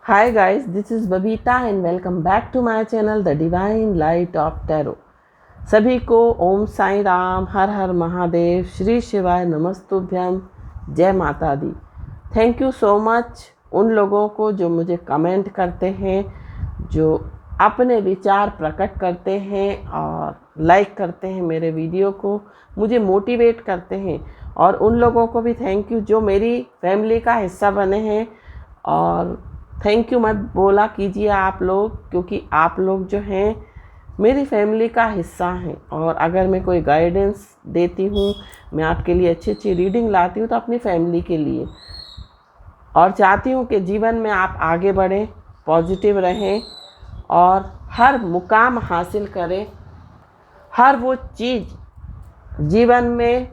Hi guys, this is Babita and welcome back to my channel The Divine Light of Tarot। सभी को ओम साईं राम, हर हर महादेव, श्री शिवाय नमस्तुभ्यम, जय माता दी। Thank you so much उन लोगों को जो मुझे कमेंट करते हैं, जो अपने विचार प्रकट करते हैं और लाइक करते हैं मेरे वीडियो को, मुझे मोटिवेट करते हैं। और उन लोगों को भी थैंक यू जो मेरी फैमिली का हिस्सा बने हैं। और थैंक यू मत बोला कीजिए आप लोग, क्योंकि आप लोग जो हैं मेरी फैमिली का हिस्सा हैं। और अगर मैं कोई गाइडेंस देती हूँ, मैं आपके लिए अच्छी अच्छी रीडिंग लाती हूँ तो अपनी फैमिली के लिए, और चाहती हूँ कि जीवन में आप आगे बढ़ें, पॉजिटिव रहें और हर मुकाम हासिल करें, हर वो चीज़ जीवन में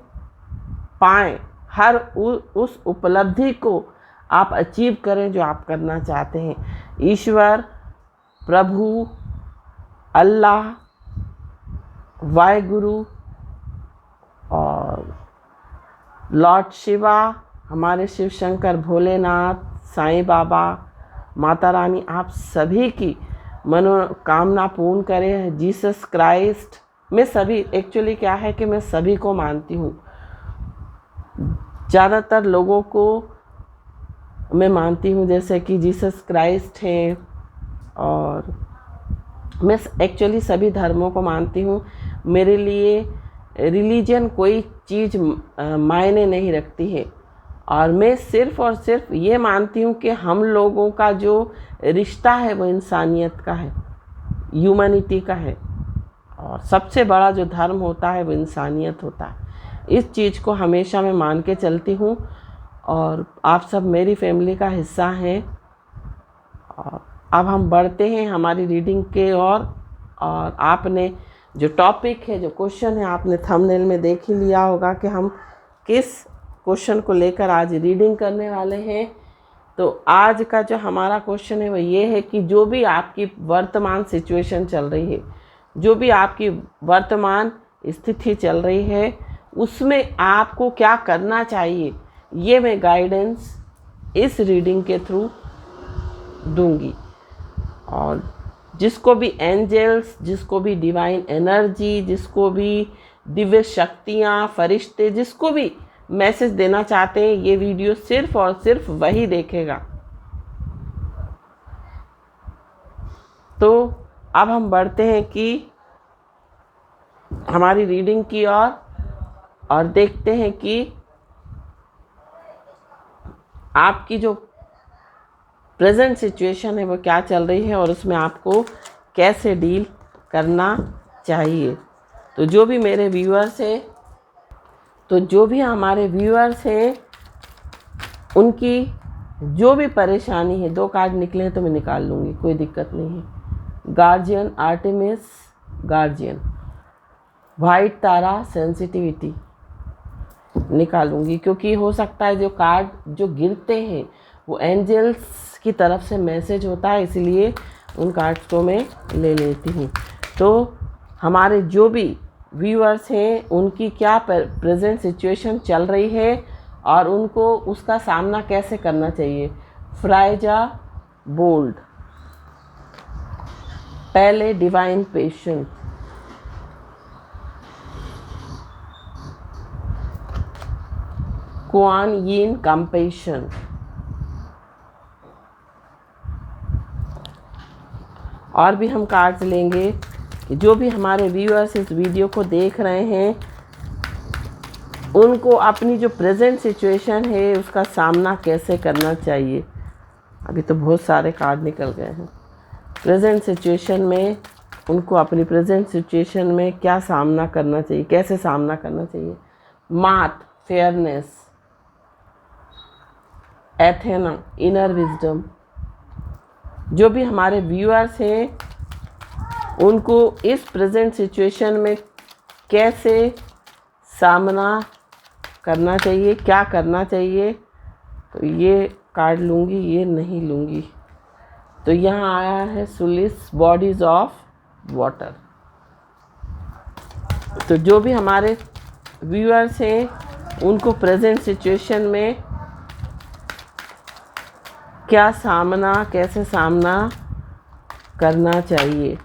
पाएँ, हर उस उपलब्धि को आप अचीव करें जो आप करना चाहते हैं। ईश्वर, प्रभु, अल्लाह, वाहिगुरु और लॉर्ड शिवा, हमारे शिव शंकर, भोलेनाथ, साईं बाबा, माता रानी, आप सभी की मनोकामना पूर्ण करें। जीसस क्राइस्ट, मैं सभी, एक्चुअली क्या है कि मैं सभी को मानती हूँ, ज़्यादातर लोगों को मैं मानती हूँ, जैसे कि जीसस क्राइस्ट हैं। और मैं एक्चुअली सभी धर्मों को मानती हूँ। मेरे लिए रिलीजन कोई चीज़ मायने नहीं रखती है। और मैं सिर्फ़ और सिर्फ ये मानती हूँ कि हम लोगों का जो रिश्ता है वो इंसानियत का है, ह्यूमैनिटी का है। और सबसे बड़ा जो धर्म होता है वो इंसानियत होता है। इस चीज़ को हमेशा मैं मान के चलती हूँ और आप सब मेरी फैमिली का हिस्सा हैं। और अब हम बढ़ते हैं हमारी रीडिंग के ओर। और आपने जो टॉपिक है, जो क्वेश्चन है, आपने थंबनेल में देख ही लिया होगा कि हम किस क्वेश्चन को लेकर आज रीडिंग करने वाले हैं। तो आज का जो हमारा क्वेश्चन है वो ये है कि जो भी आपकी वर्तमान सिचुएशन चल रही है, जो भी आपकी वर्तमान स्थिति चल रही है, उसमें आपको क्या करना चाहिए, ये मैं गाइडेंस इस रीडिंग के थ्रू दूंगी। और जिसको भी एंजल्स, जिसको भी डिवाइन एनर्जी, जिसको भी दिव्य शक्तियाँ, फरिश्ते, जिसको भी मैसेज देना चाहते हैं, ये वीडियो सिर्फ और सिर्फ वही देखेगा। तो अब हम बढ़ते हैं कि हमारी रीडिंग की ओर और देखते हैं कि आपकी जो प्रेजेंट सिचुएशन है वो क्या चल रही है और उसमें आपको कैसे डील करना चाहिए। तो जो भी मेरे व्यूअर्स हैं, तो जो भी हमारे व्यूअर्स हैं, उनकी जो भी परेशानी है, 2 कार्ड निकले हैं तो मैं निकाल लूँगी, कोई दिक्कत नहीं है। गार्जियन, आर्टेमिस गार्जियन, वाइट तारा, सेंसिटिविटी निकालूंगी, क्योंकि हो सकता है जो कार्ड जो गिरते हैं वो एंजल्स की तरफ से मैसेज होता है, इसलिए उन कार्ड्स को मैं ले लेती हूँ। तो हमारे जो भी व्यूअर्स हैं, उनकी क्या प्रेजेंट सिचुएशन चल रही है और उनको उसका सामना कैसे करना चाहिए। फ्राइजा बोल्ड, पहले डिवाइन पेशेंस, कुआन यीन कंपैशन, और भी हम कार्ड्स लेंगे। जो भी हमारे व्यूअर्स इस वीडियो को देख रहे हैं, उनको अपनी जो प्रेजेंट सिचुएशन है उसका सामना कैसे करना चाहिए। अभी तो बहुत सारे कार्ड निकल गए हैं। प्रेजेंट सिचुएशन में उनको अपनी प्रेजेंट सिचुएशन में क्या सामना करना चाहिए, कैसे सामना करना चाहिए। मात, फेयरनेस, एथेना, इनर विजडम। जो भी हमारे व्यूअर्स हैं, उनको इस प्रेजेंट सिचुएशन में कैसे सामना करना चाहिए, क्या करना चाहिए। तो ये कार्ड लूँगी, ये नहीं लूँगी। तो यहाँ आया है सुलिस, बॉडीज ऑफ वाटर। तो जो भी हमारे व्यूअर्स हैं, उनको प्रेजेंट सिचुएशन में क्या सामना, कैसे सामना करना चाहिए।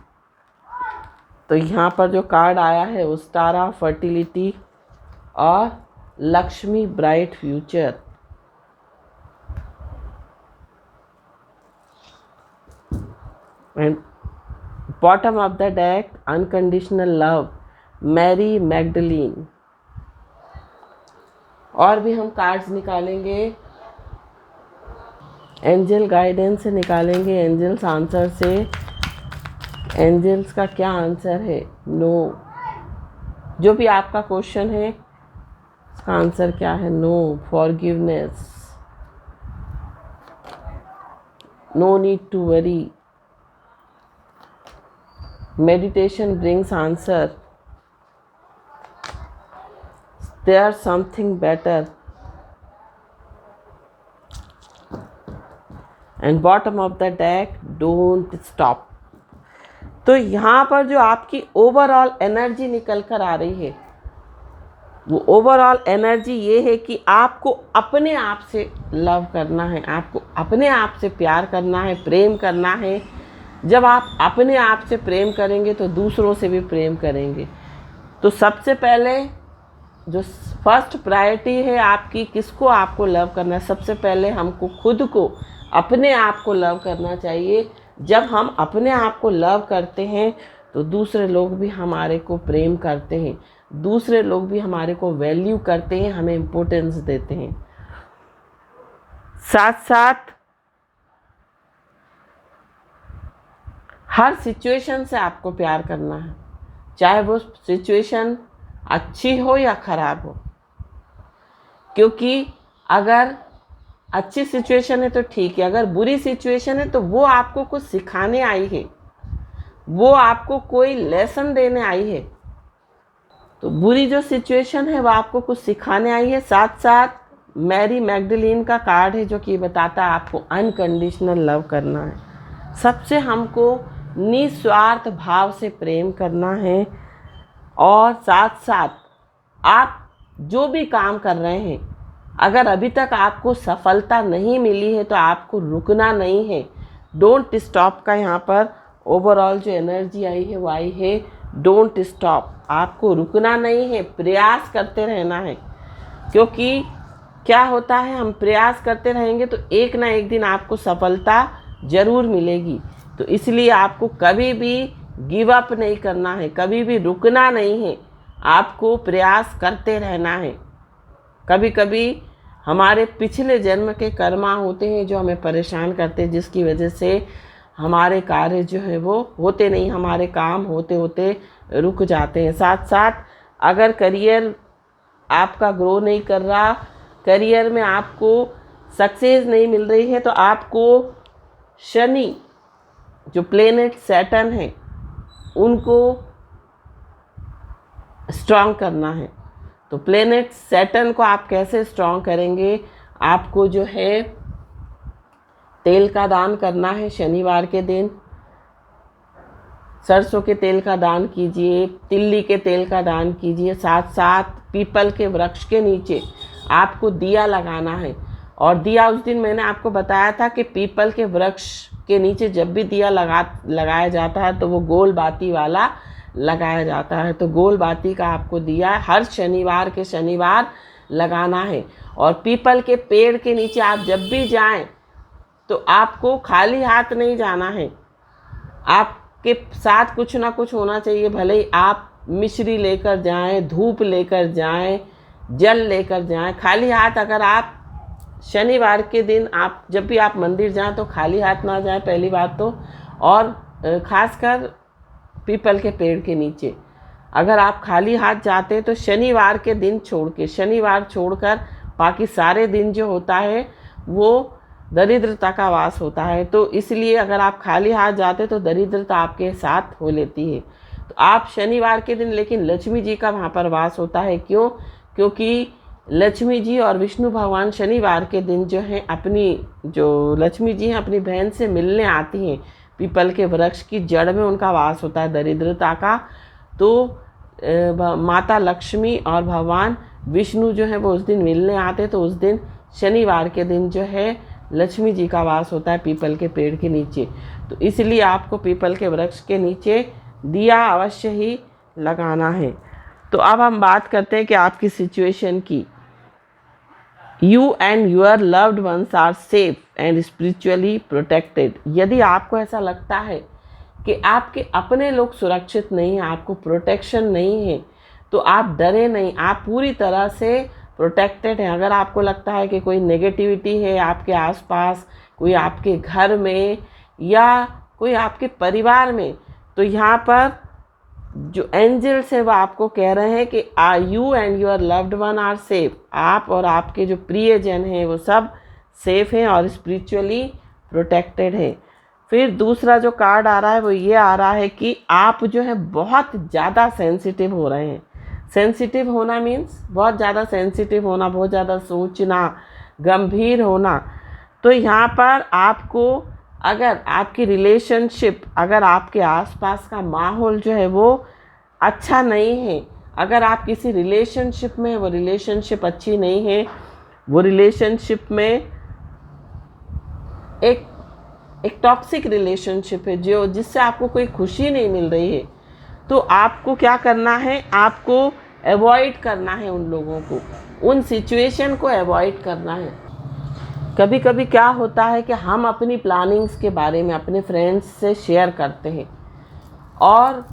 तो यहाँ पर जो कार्ड आया है वो स्टार ऑफ फर्टिलिटी और Lakshmi bright future. And bottom of the deck unconditional love, Mary Magdalene. और भी हम कार्ड्स निकालेंगे, एंजल गाइडेंस से निकालेंगे, एंजल्स आंसर से। एंजल्स का क्या आंसर है? नो। जो भी आपका क्वेश्चन है उसका आंसर क्या है? No. Forgiveness, no need to worry. Meditation brings answer, there something better. And bottom of the deck don't stop. तो यहाँ पर जो आपकी ओवरऑल एनर्जी निकल कर आ रही है वो ओवरऑल एनर्जी ये है कि आपको अपने आप से लव करना है, आपको अपने आप से प्यार करना है, प्रेम करना है। जब आप अपने आप से प्रेम करेंगे तो दूसरों से भी प्रेम करेंगे। तो सबसे पहले जो फर्स्ट प्रायोरिटी है आपकी, किसको आपको लव करना है? सबसे पहले हमको खुद को, अपने आप को लव करना चाहिए। जब हम अपने आप को लव करते हैं तो दूसरे लोग भी हमारे को प्रेम करते हैं, दूसरे लोग भी हमारे को वैल्यू करते हैं, हमें इम्पोर्टेंस देते हैं। साथ साथ हर सिचुएशन से आपको प्यार करना है, चाहे वो सिचुएशन अच्छी हो या खराब हो। क्योंकि अगर अच्छी सिचुएशन है तो ठीक है, अगर बुरी सिचुएशन है तो वो आपको कुछ सिखाने आई है, वो आपको कोई लेसन देने आई है। तो बुरी जो सिचुएशन है वो आपको कुछ सिखाने आई है। साथ साथ मैरी मैग्डलीन का कार्ड है जो कि बताता है आपको अनकंडीशनल लव करना है। सबसे हमको निस्वार्थ भाव से प्रेम करना है। और साथ साथ आप जो भी काम कर रहे हैं, अगर अभी तक आपको सफलता नहीं मिली है तो आपको रुकना नहीं है। डोंट स्टॉप का यहाँ पर ओवरऑल जो एनर्जी आई है वो आई है डोंट स्टॉप। आपको रुकना नहीं है, प्रयास करते रहना है। क्योंकि क्या होता है, हम प्रयास करते रहेंगे तो एक ना एक दिन आपको सफलता ज़रूर मिलेगी। तो इसलिए आपको कभी भी गिव अप नहीं करना है, कभी भी रुकना नहीं है, आपको प्रयास करते रहना है। कभी कभी हमारे पिछले जन्म के कर्मा होते हैं जो हमें परेशान करते हैं, जिसकी वजह से हमारे कार्य जो है वो होते नहीं, हमारे काम होते होते रुक जाते हैं। साथ साथ अगर करियर आपका ग्रो नहीं कर रहा, करियर में आपको सक्सेस नहीं मिल रही है, तो आपको शनि जो प्लेनेट सैटर्न है उनको स्ट्रॉन्ग करना है। तो प्लेनेट सैटर्न को आप कैसे स्ट्रॉन्ग करेंगे? आपको जो है तेल का दान करना है शनिवार के दिन। सरसों के तेल का दान कीजिए, तिल्ली के तेल का दान कीजिए। साथ साथ पीपल के वृक्ष के नीचे आपको दिया लगाना है। और दिया उस दिन मैंने आपको बताया था कि पीपल के वृक्ष के नीचे जब भी दिया लगाया जाता है तो वो गोल बाती वाला लगाया जाता है। तो गोल बाती का आपको दिया हर शनिवार के शनिवार लगाना है। और पीपल के पेड़ के नीचे आप जब भी जाएं तो आपको खाली हाथ नहीं जाना है, आपके साथ कुछ ना कुछ होना चाहिए। भले ही आप मिश्री लेकर जाएं, धूप लेकर जाएं, जल लेकर जाएं। खाली हाथ अगर आप शनिवार के दिन आप जब भी आप मंदिर जाएं तो खाली हाथ ना जाएं, पहली बात तो। और ख़ासकर पीपल के पेड़ के नीचे अगर आप खाली हाथ जाते हैं तो शनिवार के दिन छोड़ के, शनिवार छोड़कर बाकी सारे दिन जो होता है वो दरिद्रता का वास होता है। तो इसलिए अगर आप खाली हाथ जाते तो दरिद्रता आपके साथ हो लेती है। तो आप शनिवार के दिन, लेकिन लक्ष्मी जी का वहाँ पर वास होता है। क्यों? क्योंकि लक्ष्मी जी और विष्णु भगवान शनिवार के दिन जो है अपनी, जो लक्ष्मी जी हैं अपनी बहन से मिलने आती हैं। पीपल के वृक्ष की जड़ में उनका वास होता है दरिद्रता का। तो माता लक्ष्मी और भगवान विष्णु जो है वो उस दिन मिलने आते, तो उस दिन शनिवार के दिन जो है लक्ष्मी जी का वास होता है पीपल के पेड़ के नीचे। तो इसलिए आपको पीपल के वृक्ष के नीचे दिया अवश्य ही लगाना है। तो अब हम बात करते हैं कि आपकी सिचुएशन की। You and your loved ones are safe and spiritually protected। यदि आपको ऐसा लगता है कि आपके अपने लोग सुरक्षित नहीं हैं, आपको प्रोटेक्शन नहीं है, तो आप डरे नहीं, आप पूरी तरह से प्रोटेक्टेड हैं। अगर आपको लगता है कि कोई नेगेटिविटी है आपके आसपास, कोई आपके घर में या कोई आपके परिवार में, तो यहाँ पर जो एंजल्स है वो आपको कह रहे हैं कि you and your loved one are safe. आप और आपके जो प्रियजन हैं वो सब सेफ हैं और स्पिरिचुअली प्रोटेक्टेड हैं। फिर दूसरा जो कार्ड आ रहा है वो ये आ रहा है कि आप जो है बहुत ज़्यादा सेंसिटिव हो रहे हैं। सेंसिटिव होना मीन्स बहुत ज़्यादा सेंसिटिव होना, बहुत ज़्यादा सोचना, गंभीर होना। तो यहाँ पर आपको, अगर आपकी रिलेशनशिप, अगर आपके आसपास का माहौल जो है वो अच्छा नहीं है, अगर आप किसी रिलेशनशिप में, वो रिलेशनशिप अच्छी नहीं है, वो रिलेशनशिप में एक टॉक्सिक रिलेशनशिप है जो जिससे आपको कोई खुशी नहीं मिल रही है, तो आपको क्या करना है, आपको अवॉइड करना है उन लोगों को, उन सिचुएशन को अवॉइड करना है। कभी कभी क्या होता है कि हम अपनी प्लानिंग्स के बारे में अपने फ्रेंड्स से शेयर करते हैं और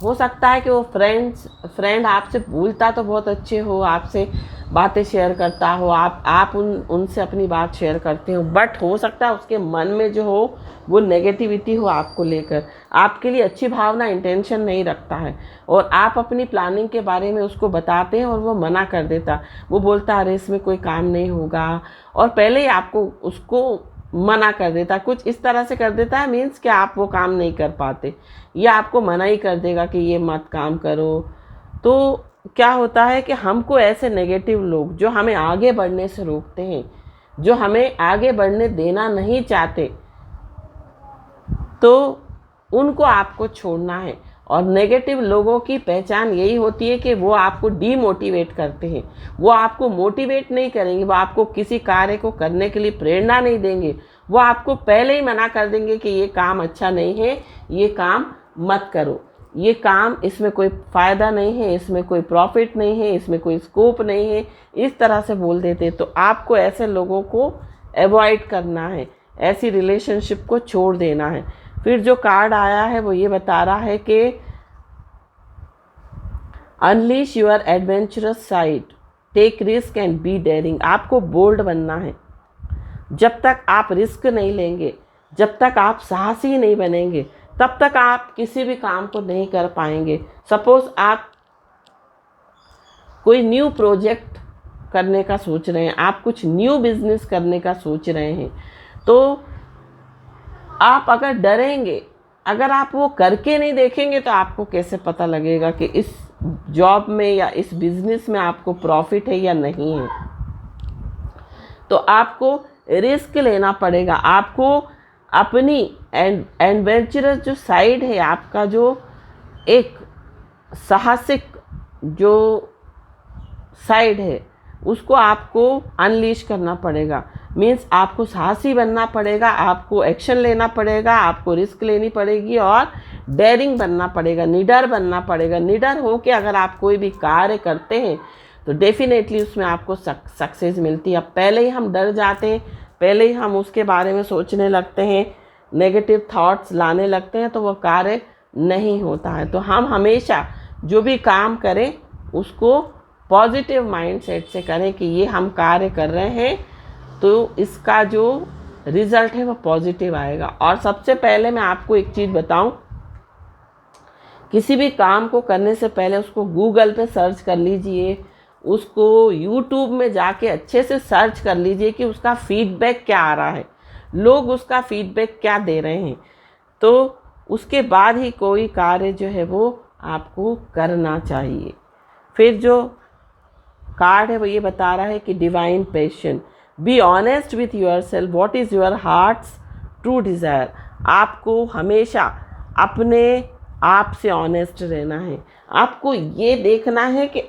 हो सकता है कि वो फ्रेंड आपसे बोलता तो बहुत अच्छे हो, आपसे बातें शेयर करता हो, आप उनसे अपनी बात शेयर करते हो, बट हो सकता है उसके मन में जो हो वो नेगेटिविटी हो आपको लेकर, आपके लिए अच्छी भावना, इंटेंशन नहीं रखता है, और आप अपनी प्लानिंग के बारे में उसको बताते हैं और वो मना कर देता, वो बोलता अरे इसमें कोई काम नहीं होगा, और पहले ही आपको उसको मना कर देता, कुछ इस तरह से कर देता है, मीन्स कि आप वो काम नहीं कर पाते, या आपको मना ही कर देगा कि ये मत काम करो। तो क्या होता है कि हमको ऐसे नेगेटिव लोग जो हमें आगे बढ़ने से रोकते हैं, जो हमें आगे बढ़ने देना नहीं चाहते, तो उनको आपको छोड़ना है। और नेगेटिव लोगों की पहचान यही होती है कि वो आपको डीमोटिवेट करते हैं, वो आपको मोटिवेट नहीं करेंगे, वो आपको किसी कार्य को करने के लिए प्रेरणा नहीं देंगे, वो आपको पहले ही मना कर देंगे कि ये काम अच्छा नहीं है, ये काम मत करो, ये काम, इसमें कोई फ़ायदा नहीं है, इसमें कोई प्रॉफिट नहीं है, इसमें कोई स्कोप नहीं है, इस तरह से बोल देते। तो आपको ऐसे लोगों को अवॉइड करना है, ऐसी रिलेशनशिप को छोड़ देना है। फिर जो कार्ड आया है वो ये बता रहा है कि unleash your adventurous side, take risk and be daring. आपको बोल्ड बनना है। जब तक आप रिस्क नहीं लेंगे, जब तक आप साहसी नहीं बनेंगे, तब तक आप किसी भी काम को नहीं कर पाएंगे। सपोज़ आप कोई न्यू प्रोजेक्ट करने का सोच रहे हैं, आप कुछ न्यू बिजनेस करने का सोच रहे हैं, तो आप अगर डरेंगे, अगर आप वो करके नहीं देखेंगे, तो आपको कैसे पता लगेगा कि इस जॉब में या इस बिजनेस में आपको प्रॉफिट है या नहीं है। तो आपको रिस्क लेना पड़ेगा, आपको अपनी एडवेंचरस जो साइड है, आपका जो एक साहसिक जो साइड है, उसको आपको अनलीश करना पड़ेगा। मीन्स आपको साहसी बनना पड़ेगा, आपको एक्शन लेना पड़ेगा, आपको रिस्क लेनी पड़ेगी और डेयरिंग बनना पड़ेगा, निडर बनना पड़ेगा। निडर हो के अगर आप कोई भी कार्य करते हैं तो डेफिनेटली उसमें आपको सक्सेस मिलती है। अब पहले ही हम डर जाते हैं, पहले ही हम उसके बारे में सोचने लगते हैं, नेगेटिव थॉट्स लाने लगते हैं, तो वो कार्य नहीं होता है। तो हम हमेशा जो भी काम करें उसको पॉजिटिव माइंडसेट से करें कि ये हम कार्य कर रहे हैं तो इसका जो रिज़ल्ट है वो पॉजिटिव आएगा। और सबसे पहले मैं आपको एक चीज़ बताऊं, किसी भी काम को करने से पहले उसको गूगल पे सर्च कर लीजिए, उसको यूट्यूब में जाके अच्छे से सर्च कर लीजिए कि उसका फीडबैक क्या आ रहा है, लोग उसका फीडबैक क्या दे रहे हैं, तो उसके बाद ही कोई कार्य जो है वो आपको करना चाहिए। फिर जो कार्ड है वो ये बता रहा है कि divine passion, be honest with your self, what is your hearts true desire. आपको हमेशा अपने आप से ऑनेस्ट रहना है, आपको ये देखना है कि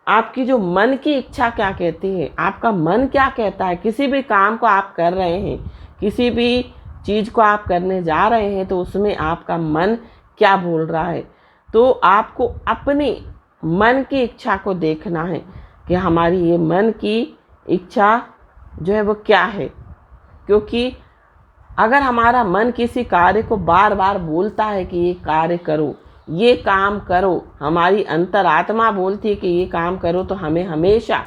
आपकी जो मन की इच्छा क्या कहती है, आपका मन क्या कहता है। किसी भी काम को आप कर रहे हैं, किसी भी चीज़ को आप करने जा रहे हैं, तो उसमें आपका मन क्या बोल रहा है। तो आपको अपने मन की इच्छा को देखना है कि हमारी ये मन की इच्छा जो है वो क्या है। क्योंकि अगर हमारा मन किसी कार्य को बार बार बोलता है कि ये कार्य करो, ये काम करो, हमारी अंतरात्मा बोलती है कि ये काम करो, तो हमें हमेशा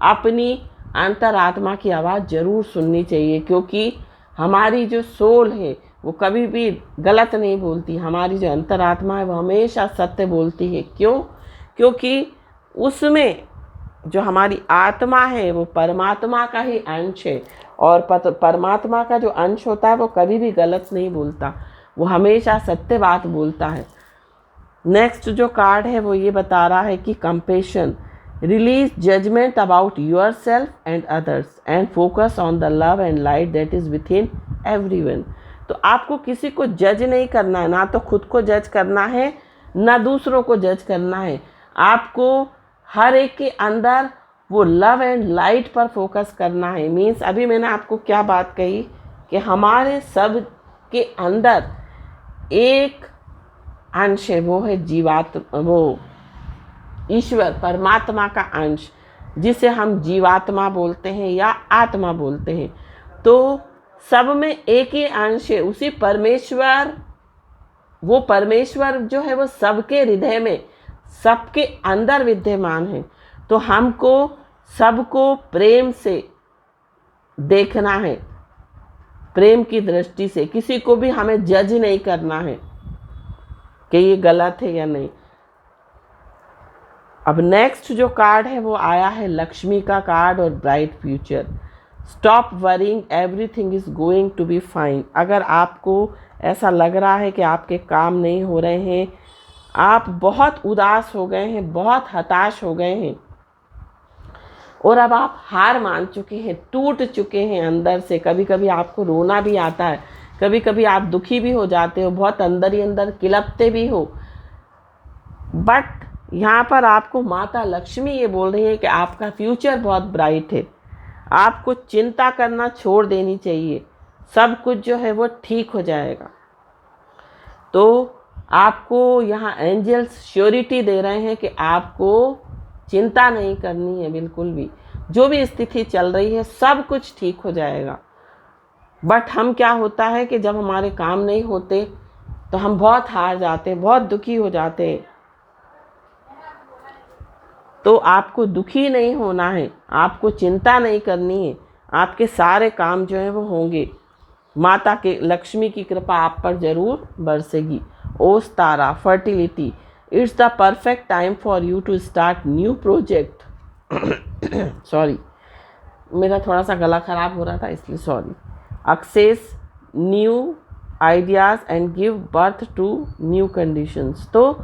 अपनी अंतरात्मा की आवाज़ ज़रूर सुननी चाहिए। क्योंकि हमारी जो सोल है वो कभी भी गलत नहीं बोलती। हमारी जो अंतरात्मा है वो हमेशा सत्य बोलती है। क्यों? क्योंकि उसमें जो हमारी आत्मा है वो परमात्मा का ही अंश है, और परमात्मा का जो अंश होता है वो कभी भी गलत नहीं बोलता, वो हमेशा सत्य बात बोलता है। नेक्स्ट जो कार्ड है वो ये बता रहा है कि compassion, release judgement about your self and others and focus on the love and light that is within everyone. तो आपको किसी को जज नहीं करना है, ना तो खुद को जज करना है, ना दूसरों को जज करना है। आपको हर एक के अंदर वो लव एंड लाइट पर फोकस करना है। मीन्स अभी मैंने आपको क्या बात कही कि हमारे सब के अंदर एक अंश है, वो है वो ईश्वर परमात्मा का अंश, जिसे हम जीवात्मा बोलते हैं या आत्मा बोलते हैं। तो सब में एक ही अंश है, उसी परमेश्वर, वो परमेश्वर जो है वो सबके हृदय में, सबके अंदर विद्यमान है। तो हमको सबको प्रेम से देखना है, प्रेम की दृष्टि से। किसी को भी हमें जज नहीं करना है कि ये गलत है या नहीं। अब नेक्स्ट जो कार्ड है वो आया है लक्ष्मी का कार्ड और bright future. Stop worrying, everything is going to be fine. अगर आपको ऐसा लग रहा है कि आपके काम नहीं हो रहे हैं, आप बहुत उदास हो गए हैं, बहुत हताश हो गए हैं, और अब आप हार मान चुके हैं, टूट चुके हैं अंदर से। कभी कभी आपको रोना भी आता है, कभी कभी आप दुखी भी हो जाते हो, बहुत अंदर ही अंदर किलपते भी हो। बट यहाँ पर आपको माता लक्ष्मी ये बोल रही है कि आपका फ्यूचर बहुत ब्राइट है। आपको चिंता करना छोड़ देनी चाहिए, सब कुछ जो है वो ठीक हो जाएगा। तो आपको यहाँ एंजल्स श्योरिटी दे रहे हैं कि आपको चिंता नहीं करनी है बिल्कुल भी। जो भी स्थिति चल रही है सब कुछ ठीक हो जाएगा। बट हम क्या होता है कि जब हमारे काम नहीं होते तो हम बहुत हार जाते हैं, बहुत दुखी हो जाते हैं। तो आपको दुखी नहीं होना है, आपको चिंता नहीं करनी है, आपके सारे काम जो हैं वो होंगे। माता के लक्ष्मी की कृपा आप पर ज़रूर बरसेगी। Ostara fertility, it's the perfect time for you to start new project. Sorry, मेरा थोड़ा सा गला ख़राब हो रहा था इसलिए sorry. Access new ideas and give birth to new conditions. तो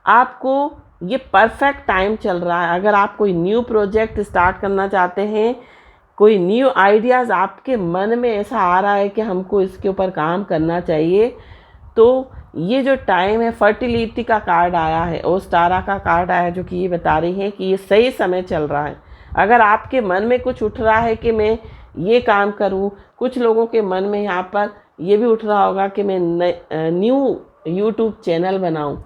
आपको ये परफेक्ट टाइम चल रहा है। अगर आप कोई न्यू प्रोजेक्ट स्टार्ट करना चाहते हैं, कोई न्यू आइडियाज़ आपके मन में ऐसा आ रहा है कि हमको इसके ऊपर काम करना चाहिए, तो ये जो टाइम है, फर्टिलिटी का कार्ड आया है, ओस्टारा का कार्ड आया है, जो कि ये बता रही है कि ये सही समय चल रहा है। अगर आपके मन में कुछ उठ रहा है कि मैं ये काम करूं, कुछ लोगों के मन में यहाँ पर ये भी उठ रहा होगा कि मैं न्यू यूट्यूब चैनल बनाऊं,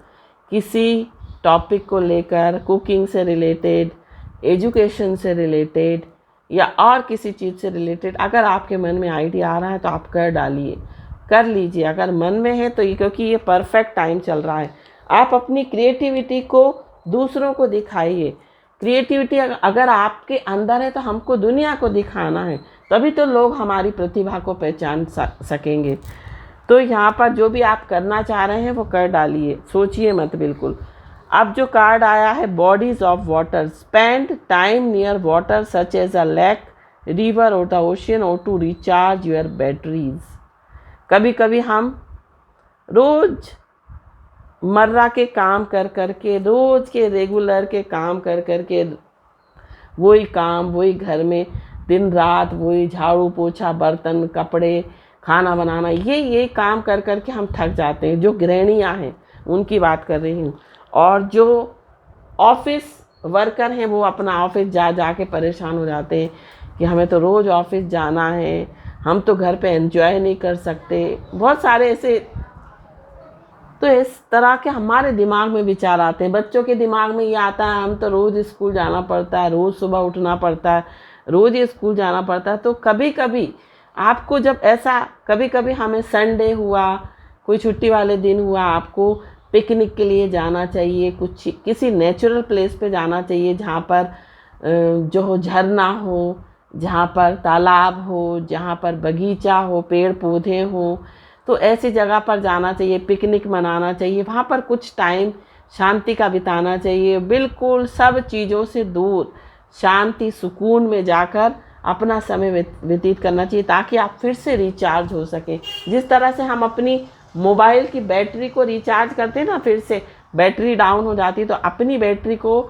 किसी टॉपिक को लेकर, कुकिंग से रिलेटेड, एजुकेशन से रिलेटेड या और किसी चीज़ से रिलेटेड। अगर आपके मन में आइडिया आ रहा है तो आप कर लीजिए अगर मन में है तो। ये क्योंकि ये परफेक्ट टाइम चल रहा है। आप अपनी क्रिएटिविटी को दूसरों को दिखाइए। क्रिएटिविटी अगर आपके अंदर है तो हमको दुनिया को दिखाना है, तभी तो लोग हमारी प्रतिभा को पहचान सकेंगे। तो यहाँ पर जो भी आप करना चाह रहे हैं वो कर डालिए, सोचिए मत बिल्कुल। अब जो कार्ड आया है bodies of water, spend time near water such as a lake, river और द ओशियन और टू रिचार्ज योर बैटरीज। कभी कभी हम रोज़ मर्रा के काम कर के, रोज़ के रेगुलर के काम कर के, वही काम, वही घर में दिन रात, वही झाड़ू पोछा, बर्तन, कपड़े, खाना बनाना, ये काम कर के हम थक जाते हैं। जो गृहिणियाँ हैं उनकी बात कर रही हूँ। और जो ऑफिस वर्कर हैं वो अपना ऑफिस जा जा के परेशान हो जाते हैं कि हमें तो रोज़ ऑफिस जाना है, हम तो घर पे एंजॉय नहीं कर सकते। बहुत सारे ऐसे, तो इस तरह के हमारे दिमाग में विचार आते हैं। बच्चों के दिमाग में ये आता है हम तो रोज़ स्कूल जाना पड़ता है, रोज़ सुबह उठना पड़ता है, रोज़ ही स्कूल जाना पड़ता है। तो कभी कभी आपको जब ऐसा, कभी कभी हमें संडे हुआ, कोई छुट्टी वाले दिन हुआ, आपको पिकनिक के लिए जाना चाहिए, कुछ किसी नेचुरल प्लेस पे जाना चाहिए जहाँ पर जो हो झरना हो, जहाँ पर तालाब हो, जहाँ पर बगीचा हो, पेड़ पौधे हो, तो ऐसी जगह पर जाना चाहिए, पिकनिक मनाना चाहिए, वहाँ पर कुछ टाइम शांति का बिताना चाहिए, बिल्कुल सब चीज़ों से दूर शांति सुकून में जाकर अपना समय व्यतीत करना चाहिए, ताकि आप फिर से रिचार्ज हो सकें। जिस तरह से हम अपनी मोबाइल की बैटरी को रिचार्ज करते हैं ना, फिर से बैटरी डाउन हो जाती है, तो अपनी बैटरी को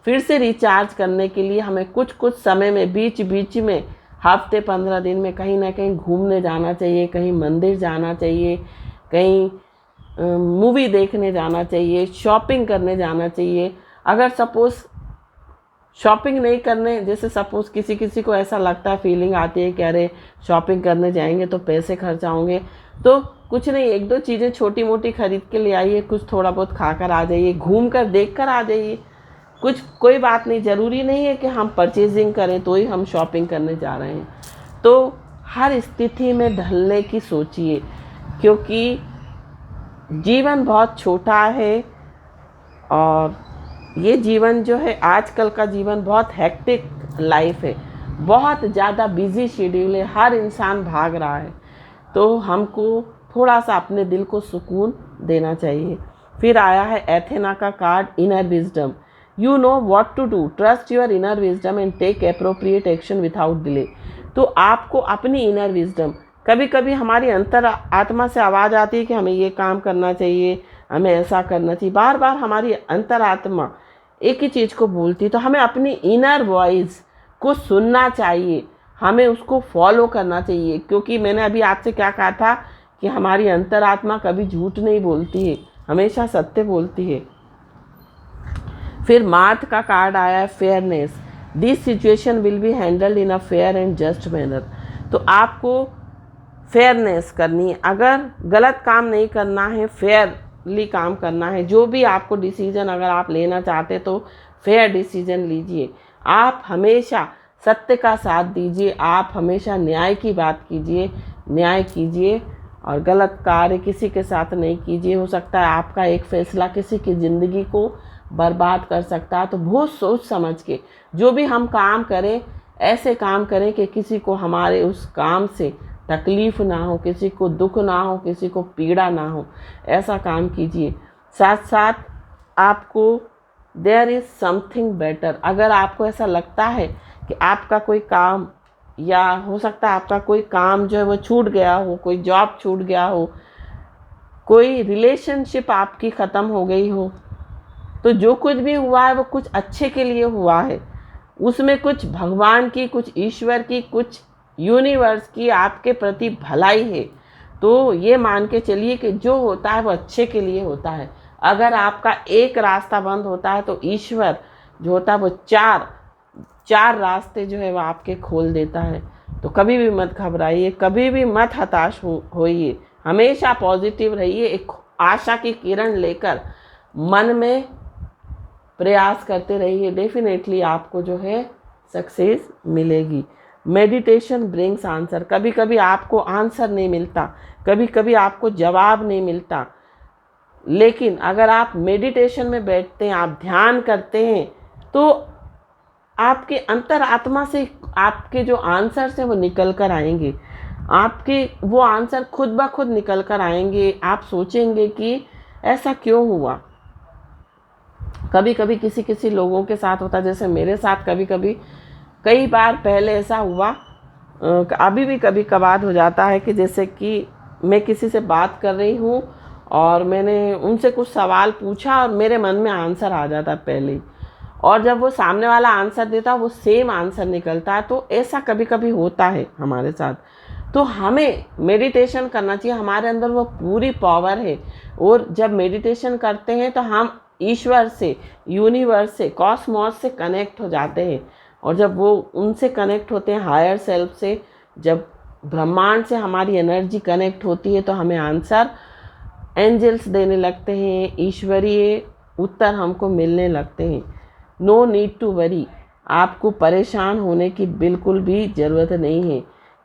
फिर से रिचार्ज करने के लिए हमें कुछ कुछ समय में, बीच बीच में, हफ्ते 15 दिन में कहीं ना कहीं घूमने जाना चाहिए, कहीं मंदिर जाना चाहिए, कहीं मूवी देखने जाना चाहिए, शॉपिंग करने जाना चाहिए। अगर सपोज़ शॉपिंग नहीं करने, जैसे सपोज़ किसी किसी को ऐसा लगता है, फीलिंग आती है कि अरे शॉपिंग करने जाएंगे तो पैसे खर्च होंगे, तो कुछ नहीं, एक दो चीज़ें छोटी मोटी खरीद के ले आइए, कुछ थोड़ा बहुत खाकर आ जाइए, घूम कर देख कर आ जाइए, कुछ कोई बात नहीं, ज़रूरी नहीं है कि हम परचेजिंग करें तो ही हम शॉपिंग करने जा रहे हैं। तो हर स्थिति में ढलने की सोचिए, क्योंकि जीवन बहुत छोटा है और ये जीवन जो है, आजकल का जीवन बहुत हेक्टिक लाइफ है, बहुत ज़्यादा बिजी शेड्यूल है, हर इंसान भाग रहा है, तो हमको थोड़ा सा अपने दिल को सुकून देना चाहिए। फिर आया है एथेना का card, inner wisdom. You know what to do, trust your inner wisdom and take appropriate action without delay. तो आपको अपनी इनर विजडम, कभी कभी हमारी अंतर आत्मा से आवाज़ आती है कि हमें ये काम करना चाहिए, हमें ऐसा करना चाहिए, बार बार हमारी अंतर आत्मा एक ही चीज़ को बोलती है, तो हमें अपनी इनर वॉइस को सुनना चाहिए, हमें उसको फॉलो करना चाहिए। क्योंकि मैंने अभी आपसे क्या कहा था कि हमारी अंतरात्मा कभी झूठ नहीं बोलती है, हमेशा सत्य बोलती है। फिर मार्थ का कार्ड आया है, fairness. This situation will be handled in a fair and just manner. तो आपको फेयरनेस करनी है, अगर गलत काम नहीं करना है, फेयरली काम करना है। जो भी आपको डिसीजन अगर आप लेना चाहते तो फेयर डिसीजन लीजिए। आप हमेशा सत्य का साथ दीजिए, आप हमेशा न्याय की बात कीजिए, न्याय कीजिए और गलत कार्य किसी के साथ नहीं कीजिए। हो सकता है आपका एक फैसला किसी की ज़िंदगी को बर्बाद कर सकता है, तो बहुत सोच समझ के जो भी हम काम करें, ऐसे काम करें कि किसी को हमारे उस काम से तकलीफ़ ना हो, किसी को दुख ना हो, किसी को पीड़ा ना हो, ऐसा काम कीजिए। साथ साथ आपको देयर इज़ समथिंग बेटर, अगर आपको ऐसा लगता है कि आपका कोई काम, या हो सकता है आपका कोई काम जो है वो छूट गया हो, कोई जॉब छूट गया हो, कोई रिलेशनशिप आपकी ख़त्म हो गई हो, तो जो कुछ भी हुआ है वो कुछ अच्छे के लिए हुआ है, उसमें कुछ भगवान की, कुछ ईश्वर की, कुछ यूनिवर्स की आपके प्रति भलाई है। तो ये मान के चलिए कि जो होता है वो अच्छे के लिए होता है। अगर आपका एक रास्ता बंद होता है तो ईश्वर जो होता है वो चार रास्ते जो है वो आपके खोल देता है। तो कभी भी मत घबराइए, कभी भी मत हताश होइए, हमेशा पॉजिटिव रहिए, एक आशा की किरण लेकर मन में प्रयास करते रहिए, डेफिनेटली आपको जो है सक्सेस मिलेगी। Meditation brings answer. कभी कभी आपको आंसर नहीं मिलता, कभी कभी आपको जवाब नहीं मिलता, लेकिन अगर आप मेडिटेशन में बैठते हैं, आप ध्यान करते हैं, तो आपके अंतर आत्मा से आपके जो आंसर्स हैं वो निकल कर आएंगे, आपके वो आंसर खुद ब खुद निकल कर आएंगे। आप सोचेंगे कि ऐसा क्यों हुआ। कभी कभी किसी किसी लोगों के साथ होता है, जैसे मेरे साथ कभी कभी कई बार पहले ऐसा हुआ, अभी भी कभी कभार हो जाता है कि जैसे कि मैं किसी से बात कर रही हूँ और मैंने उनसे कुछ सवाल पूछा और मेरे मन में आंसर आ जाता पहले ही, और जब वो सामने वाला आंसर देता वो सेम आंसर निकलता है। तो ऐसा कभी कभी होता है हमारे साथ। तो हमें मेडिटेशन करना चाहिए, हमारे अंदर वो पूरी पावर है, और जब मेडिटेशन करते हैं तो हम ईश्वर से, यूनिवर्स से, कॉस्मॉस से कनेक्ट हो जाते हैं। और जब वो उनसे कनेक्ट होते हैं, हायर सेल्फ से, जब ब्रह्मांड से हमारी एनर्जी कनेक्ट होती है, तो हमें आंसर एंजल्स देने लगते हैं, ईश्वरीय उत्तर हमको मिलने लगते हैं। नो नीड टू वरी, आपको परेशान होने की बिल्कुल भी ज़रूरत नहीं है।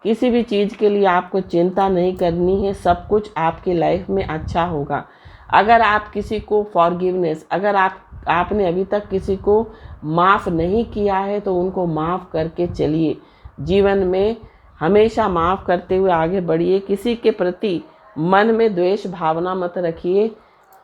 किसी भी चीज़ के लिए आपको चिंता नहीं करनी है, सब कुछ आपकी लाइफ में अच्छा होगा। अगर आप किसी को फॉरगिवनेस, अगर आपने अभी तक किसी को माफ़ नहीं किया है, तो उनको माफ़ करके चलिए। जीवन में हमेशा माफ़ करते हुए आगे बढ़िए। किसी के प्रति मन में द्वेष भावना मत रखिए,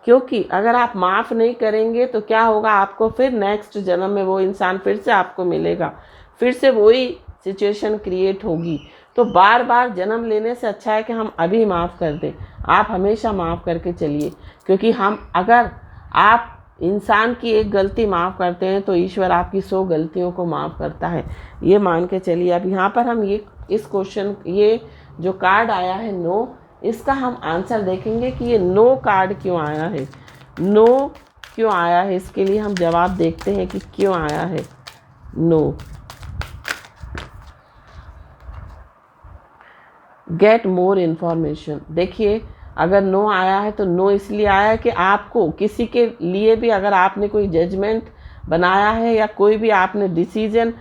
क्योंकि अगर आप माफ़ नहीं करेंगे तो क्या होगा, आपको फिर नेक्स्ट जन्म में वो इंसान फिर से आपको मिलेगा, फिर से वही सिचुएशन क्रिएट होगी। तो बार बार जन्म लेने से अच्छा है कि हम अभी माफ़ कर दें। आप हमेशा माफ़ करके चलिए, क्योंकि अगर आप इंसान की एक गलती माफ़ करते हैं तो ईश्वर आपकी 100 गलतियों को माफ़ करता है, ये मान के चलिए। अब यहाँ पर हम इस क्वेश्चन, ये जो कार्ड आया है नो, इसका हम आंसर देखेंगे कि ये नो कार्ड क्यों आया है, नो क्यों आया है। इसके लिए हम जवाब देखते हैं कि क्यों आया है नो। Get more information. देखिए, अगर नो आया है तो नो इसलिए आया है कि आपको किसी के लिए भी, अगर आपने कोई जजमेंट बनाया है या कोई भी आपने डिसीजन,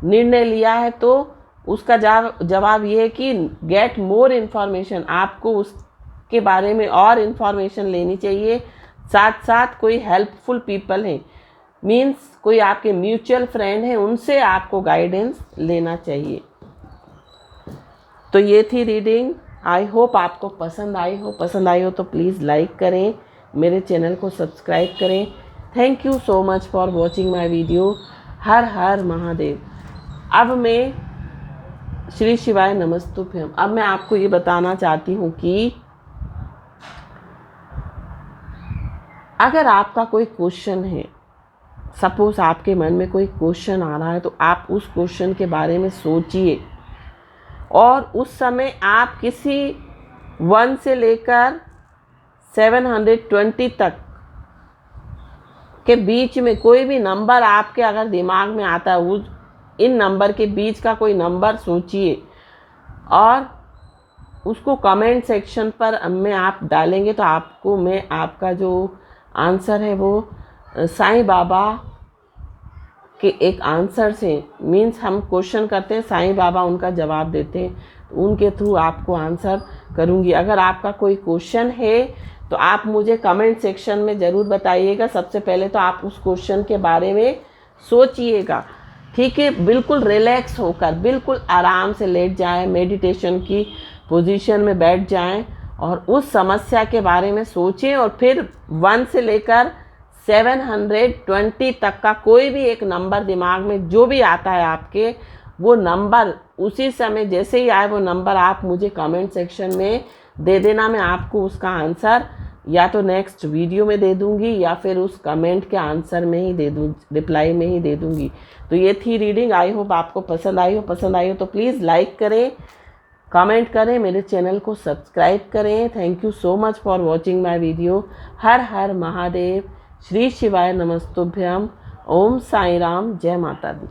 निर्णय लिया है, तो उसका जवाब ये है कि गेट मोर इन्फॉर्मेशन। आपको उसके बारे में और इन्फॉर्मेशन लेनी चाहिए। साथ साथ कोई हेल्पफुल पीपल हैं, मीन्स कोई आपके म्यूचुअल फ्रेंड हैं, उनसे आपको गाइडेंस लेना चाहिए। तो ये थी रीडिंग। आई होप आपको पसंद आई हो। पसंद आई हो तो प्लीज़ लाइक करें, मेरे चैनल को सब्सक्राइब करें। Thank you so much for watching my video. Har Har Mahadev. अब मैं श्री शिवाय नमस्तुभ्यम। अब मैं आपको ये बताना चाहती हूँ कि अगर आपका कोई क्वेश्चन है, सपोज आपके मन में कोई क्वेश्चन आ रहा है, तो आप उस क्वेश्चन के बारे में सोचिए और उस समय आप किसी 1 से लेकर 720 तक के बीच में कोई भी नंबर आपके अगर दिमाग में आता है, इन नंबर के बीच का कोई नंबर सोचिए और उसको कमेंट सेक्शन पर में आप डालेंगे, तो आपको मैं आपका जो आंसर है वो साईं बाबा के एक आंसर से, मीन्स हम क्वेश्चन करते हैं, साईं बाबा उनका जवाब देते हैं, तो उनके थ्रू आपको आंसर करूँगी। अगर आपका कोई क्वेश्चन है तो आप मुझे कमेंट सेक्शन में ज़रूर बताइएगा। सबसे पहले तो आप उस क्वेश्चन के बारे में सोचिएगा, ठीक है। बिल्कुल रिलैक्स होकर, बिल्कुल आराम से लेट जाएं, मेडिटेशन की पोजीशन में बैठ जाएं और उस समस्या के बारे में सोचें और फिर 1 से लेकर 720 तक का कोई भी एक नंबर दिमाग में जो भी आता है आपके, वो नंबर उसी समय जैसे ही आए वो नंबर आप मुझे कमेंट सेक्शन में दे देना। मैं आपको उसका आंसर या तो नेक्स्ट वीडियो में दे दूंगी या फिर उस कमेंट के आंसर में ही दे दूँ, रिप्लाई में ही दे दूंगी। तो ये थी रीडिंग। आई होप आपको पसंद आई हो। पसंद आई हो तो प्लीज़ लाइक करें, कमेंट करें, मेरे चैनल को सब्सक्राइब करें। Thank you so much for watching my video. Har Har Mahadev. Shri शिवाय नमस्तुभ्यम। ओम साई राम। जय माता दी।